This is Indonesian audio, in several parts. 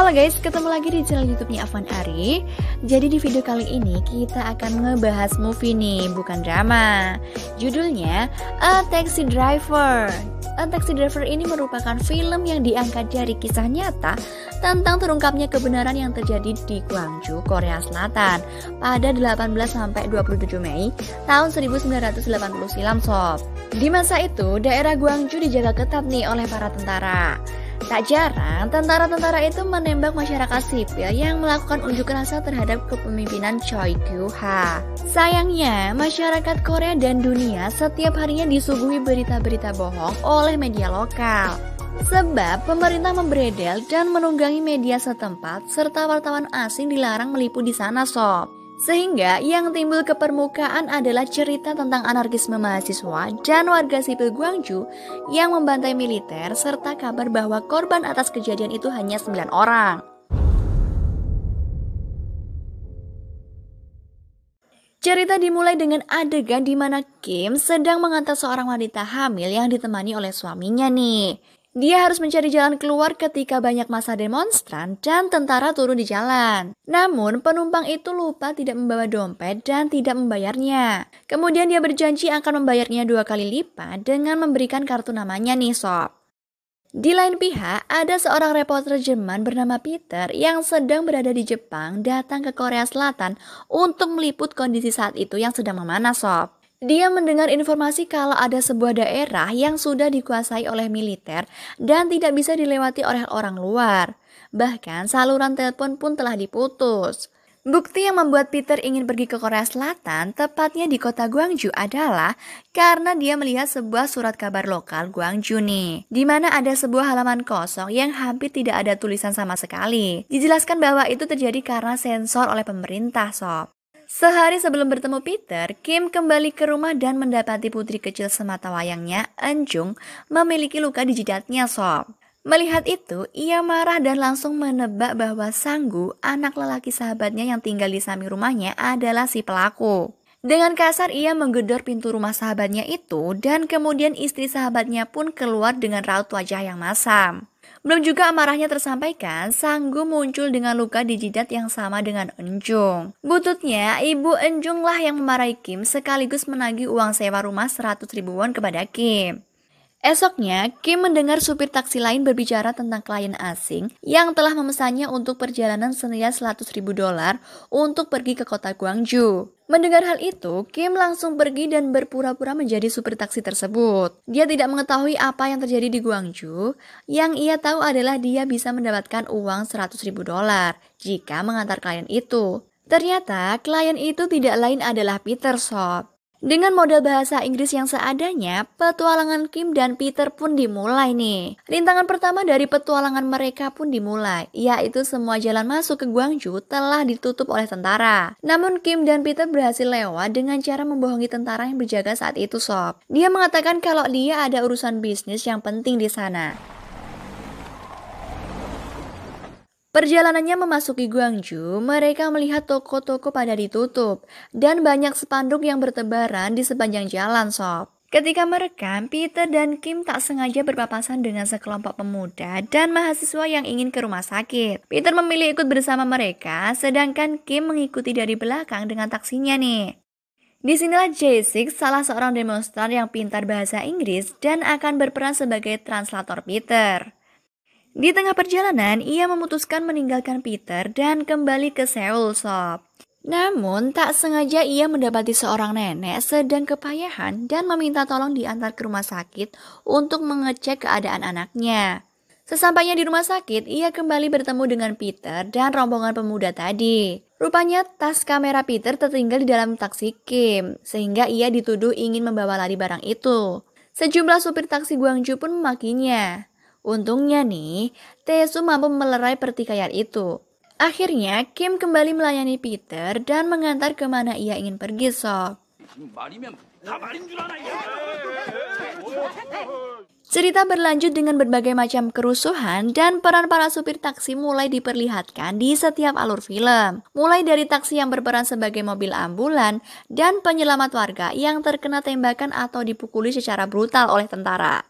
Halo guys, ketemu lagi di channel YouTube-nya Afwan Ari. Jadi di video kali ini kita akan ngebahas movie nih, bukan drama. Judulnya A Taxi Driver. A Taxi Driver ini merupakan film yang diangkat dari kisah nyata tentang terungkapnya kebenaran yang terjadi di Gwangju, Korea Selatan pada 18-27 Mei tahun 1980 silam sob. Di masa itu, daerah Gwangju dijaga ketat nih oleh para tentara. Tak jarang, tentara-tentara itu menembak masyarakat sipil yang melakukan unjuk rasa terhadap kepemimpinan Choi Kyu-ha. Sayangnya, masyarakat Korea dan dunia setiap harinya disuguhi berita-berita bohong oleh media lokal. Sebab pemerintah memberedel dan menunggangi media setempat serta wartawan asing dilarang meliput di sana sob. Sehingga yang timbul ke permukaan adalah cerita tentang anarkisme mahasiswa dan warga sipil Gwangju yang membantai militer serta kabar bahwa korban atas kejadian itu hanya 9 orang. Cerita dimulai dengan adegan di mana Kim sedang mengantar seorang wanita hamil yang ditemani oleh suaminya nih. Dia harus mencari jalan keluar ketika banyak massa demonstran dan tentara turun di jalan. Namun penumpang itu lupa tidak membawa dompet dan tidak membayarnya. Kemudian dia berjanji akan membayarnya 2 kali lipat dengan memberikan kartu namanya nih sob. Di lain pihak, ada seorang reporter Jerman bernama Peter yang sedang berada di Jepang datang ke Korea Selatan untuk meliput kondisi saat itu yang sedang memanas sob. Dia mendengar informasi kalau ada sebuah daerah yang sudah dikuasai oleh militer dan tidak bisa dilewati oleh orang luar. Bahkan saluran telepon pun telah diputus. Bukti yang membuat Peter ingin pergi ke Korea Selatan, tepatnya di kota Gwangju adalah karena dia melihat sebuah surat kabar lokal Gwangju nih, di mana ada sebuah halaman kosong yang hampir tidak ada tulisan sama sekali. Dijelaskan bahwa itu terjadi karena sensor oleh pemerintah sob. Sehari sebelum bertemu Peter, Kim kembali ke rumah dan mendapati putri kecil semata wayangnya, Eunjung, memiliki luka di jidatnya sob. Melihat itu, ia marah dan langsung menebak bahwa Sanggu, anak lelaki sahabatnya yang tinggal di samping rumahnya, adalah si pelaku. Dengan kasar ia menggedor pintu rumah sahabatnya itu dan kemudian istri sahabatnya pun keluar dengan raut wajah yang masam. Belum juga amarahnya tersampaikan, Sanggu muncul dengan luka di jidat yang sama dengan Eunjung. Bututnya, ibu Eunjung lah yang memarahi Kim sekaligus menagih uang sewa rumah 100.000 won kepada Kim. Esoknya, Kim mendengar supir taksi lain berbicara tentang klien asing yang telah memesannya untuk perjalanan senilai 100.000 dolar untuk pergi ke kota Gwangju. Mendengar hal itu, Kim langsung pergi dan berpura-pura menjadi supir taksi tersebut. Dia tidak mengetahui apa yang terjadi di Gwangju. Yang ia tahu adalah dia bisa mendapatkan uang 100.000 dolar jika mengantar klien itu. Ternyata klien itu tidak lain adalah Peter sob. Dengan modal bahasa Inggris yang seadanya, petualangan Kim dan Peter pun dimulai nih. Rintangan pertama dari petualangan mereka pun dimulai, yaitu semua jalan masuk ke Gwangju telah ditutup oleh tentara. Namun Kim dan Peter berhasil lewat dengan cara membohongi tentara yang berjaga saat itu sob. Dia mengatakan kalau dia ada urusan bisnis yang penting di sana. Perjalanannya memasuki Gwangju, mereka melihat toko-toko pada ditutup dan banyak spanduk yang bertebaran di sepanjang jalan sob. Ketika merekam, Peter dan Kim tak sengaja berpapasan dengan sekelompok pemuda dan mahasiswa yang ingin ke rumah sakit. Peter memilih ikut bersama mereka, sedangkan Kim mengikuti dari belakang dengan taksinya nih. Disinilah Jae-sik, salah seorang demonstran yang pintar bahasa Inggris dan akan berperan sebagai translator Peter. Di tengah perjalanan, ia memutuskan meninggalkan Peter dan kembali ke Seoul sob. Namun, tak sengaja ia mendapati seorang nenek sedang kepayahan dan meminta tolong diantar ke rumah sakit untuk mengecek keadaan anaknya. Sesampainya di rumah sakit, ia kembali bertemu dengan Peter dan rombongan pemuda tadi. Rupanya tas kamera Peter tertinggal di dalam taksi Kim, sehingga ia dituduh ingin membawa lari barang itu. Sejumlah supir taksi Gwangju pun memakinya. Untungnya nih, Tae-soo mampu melerai pertikaian itu. Akhirnya, Kim kembali melayani Peter dan mengantar kemana ia ingin pergi sob. Cerita berlanjut dengan berbagai macam kerusuhan dan peran para supir taksi mulai diperlihatkan di setiap alur film. Mulai dari taksi yang berperan sebagai mobil ambulan dan penyelamat warga yang terkena tembakan atau dipukuli secara brutal oleh tentara.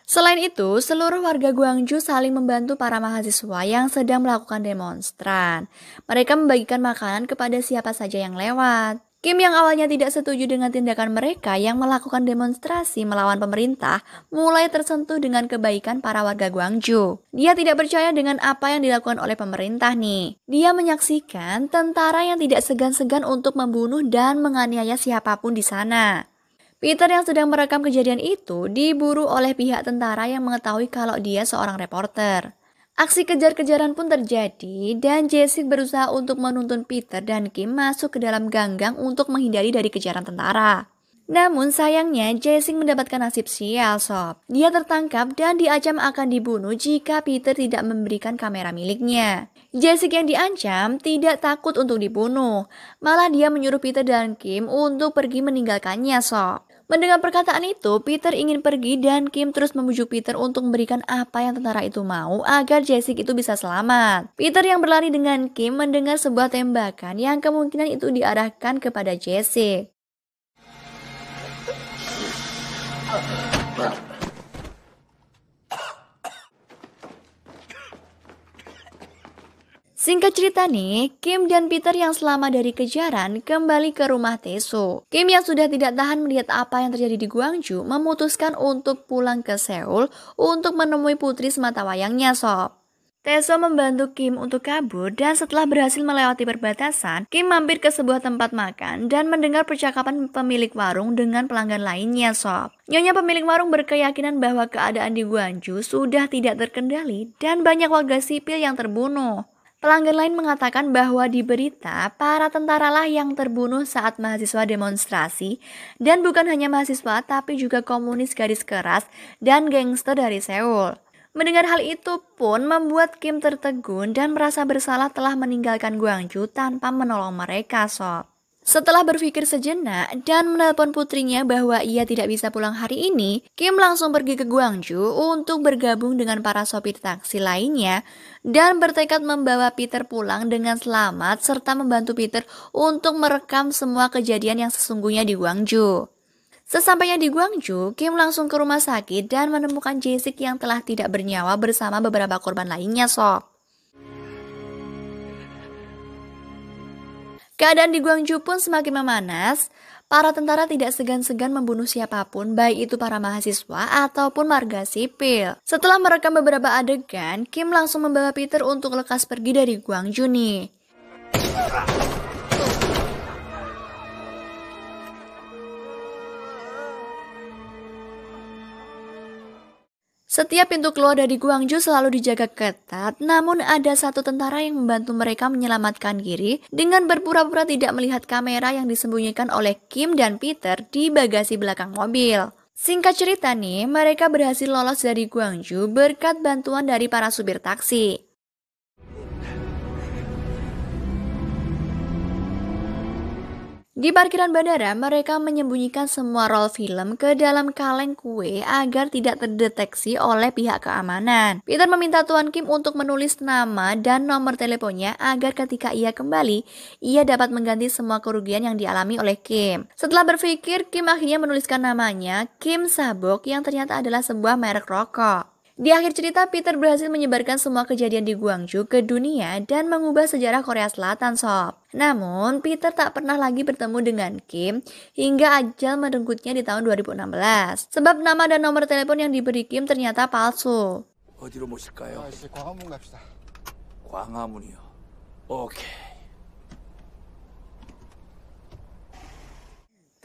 Selain itu, seluruh warga Guangzhou saling membantu para mahasiswa yang sedang melakukan demonstran. Mereka membagikan makanan kepada siapa saja yang lewat. Kim yang awalnya tidak setuju dengan tindakan mereka yang melakukan demonstrasi melawan pemerintah, mulai tersentuh dengan kebaikan para warga Guangzhou. Dia tidak percaya dengan apa yang dilakukan oleh pemerintah nih. Dia menyaksikan tentara yang tidak segan-segan untuk membunuh dan menganiaya siapapun di sana. Peter yang sedang merekam kejadian itu diburu oleh pihak tentara yang mengetahui kalau dia seorang reporter. Aksi kejar-kejaran pun terjadi dan Jessica berusaha untuk menuntun Peter dan Kim masuk ke dalam ganggang untuk menghindari dari kejaran tentara. Namun sayangnya Jessica mendapatkan nasib sial sob. Dia tertangkap dan diancam akan dibunuh jika Peter tidak memberikan kamera miliknya. Jessica yang diancam tidak takut untuk dibunuh. Malah dia menyuruh Peter dan Kim untuk pergi meninggalkannya sob. Mendengar perkataan itu, Peter ingin pergi dan Kim terus membujuk Peter untuk memberikan apa yang tentara itu mau agar Jessica itu bisa selamat. Peter yang berlari dengan Kim mendengar sebuah tembakan yang kemungkinan itu diarahkan kepada Jessica. Singkat cerita nih, Kim dan Peter yang selamat dari kejaran kembali ke rumah Tae-soo. Kim yang sudah tidak tahan melihat apa yang terjadi di Guangzhou memutuskan untuk pulang ke Seoul untuk menemui putri sematawayangnya sob. Tae-soo membantu Kim untuk kabur dan setelah berhasil melewati perbatasan, Kim mampir ke sebuah tempat makan dan mendengar percakapan pemilik warung dengan pelanggan lainnya sob. Nyonya pemilik warung berkeyakinan bahwa keadaan di Guangzhou sudah tidak terkendali dan banyak warga sipil yang terbunuh. Pelanggan lain mengatakan bahwa di berita, para tentara lah yang terbunuh saat mahasiswa demonstrasi, dan bukan hanya mahasiswa tapi juga komunis garis keras dan gangster dari Seoul. Mendengar hal itu pun membuat Kim tertegun dan merasa bersalah telah meninggalkan Guangzhou tanpa menolong mereka sob. Setelah berpikir sejenak dan menelpon putrinya bahwa ia tidak bisa pulang hari ini, Kim langsung pergi ke Guangzhou untuk bergabung dengan para sopir taksi lainnya dan bertekad membawa Peter pulang dengan selamat serta membantu Peter untuk merekam semua kejadian yang sesungguhnya di Guangzhou. Sesampainya di Guangzhou, Kim langsung ke rumah sakit dan menemukan Jessica yang telah tidak bernyawa bersama beberapa korban lainnya sob. Keadaan di Guangzhou pun semakin memanas. Para tentara tidak segan-segan membunuh siapapun, baik itu para mahasiswa ataupun warga sipil. Setelah merekam beberapa adegan, Kim langsung membawa Peter untuk lekas pergi dari Guangzhou nih. Setiap pintu keluar dari Guangzhou selalu dijaga ketat, namun ada satu tentara yang membantu mereka menyelamatkan diri dengan berpura-pura tidak melihat kamera yang disembunyikan oleh Kim dan Peter di bagasi belakang mobil. Singkat cerita nih, mereka berhasil lolos dari Guangzhou berkat bantuan dari para supir taksi. Di parkiran bandara, mereka menyembunyikan semua roll film ke dalam kaleng kue agar tidak terdeteksi oleh pihak keamanan. Peter meminta Tuan Kim untuk menulis nama dan nomor teleponnya agar ketika ia kembali, ia dapat mengganti semua kerugian yang dialami oleh Kim. Setelah berpikir, Kim akhirnya menuliskan namanya, Kim Sabok, yang ternyata adalah sebuah merek rokok. Di akhir cerita, Peter berhasil menyebarkan semua kejadian di Guangzhou ke dunia dan mengubah sejarah Korea Selatan sob. Namun, Peter tak pernah lagi bertemu dengan Kim hingga ajal merengkutnya di tahun 2016. Sebab nama dan nomor telepon yang diberi Kim ternyata palsu. 어디로 모실까요? 광화문 갑시다. 광화문이요. 오케이.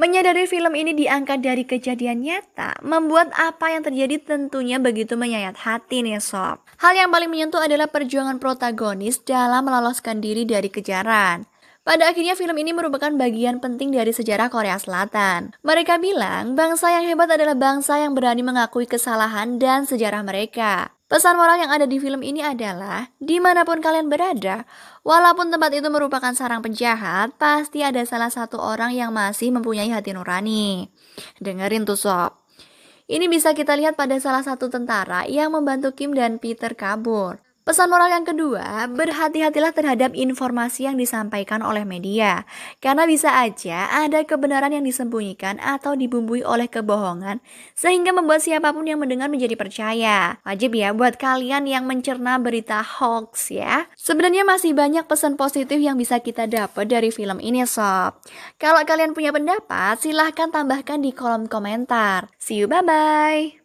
Menyadari film ini diangkat dari kejadian nyata, membuat apa yang terjadi tentunya begitu menyayat hati nih sob. Hal yang paling menyentuh adalah perjuangan protagonis dalam meloloskan diri dari kejaran. Pada akhirnya film ini merupakan bagian penting dari sejarah Korea Selatan. Mereka bilang bangsa yang hebat adalah bangsa yang berani mengakui kesalahan dan sejarah mereka. Pesan moral yang ada di film ini adalah, dimanapun kalian berada, walaupun tempat itu merupakan sarang penjahat, pasti ada salah satu orang yang masih mempunyai hati nurani. Dengerin tuh sob. Ini bisa kita lihat pada salah satu tentara yang membantu Kim dan Peter kabur. Pesan moral yang kedua, berhati-hatilah terhadap informasi yang disampaikan oleh media. Karena bisa aja ada kebenaran yang disembunyikan atau dibumbui oleh kebohongan, sehingga membuat siapapun yang mendengar menjadi percaya. Wajib ya buat kalian yang mencerna berita hoax ya. Sebenarnya masih banyak pesan positif yang bisa kita dapat dari film ini sob. Kalau kalian punya pendapat, silahkan tambahkan di kolom komentar. See you, bye-bye.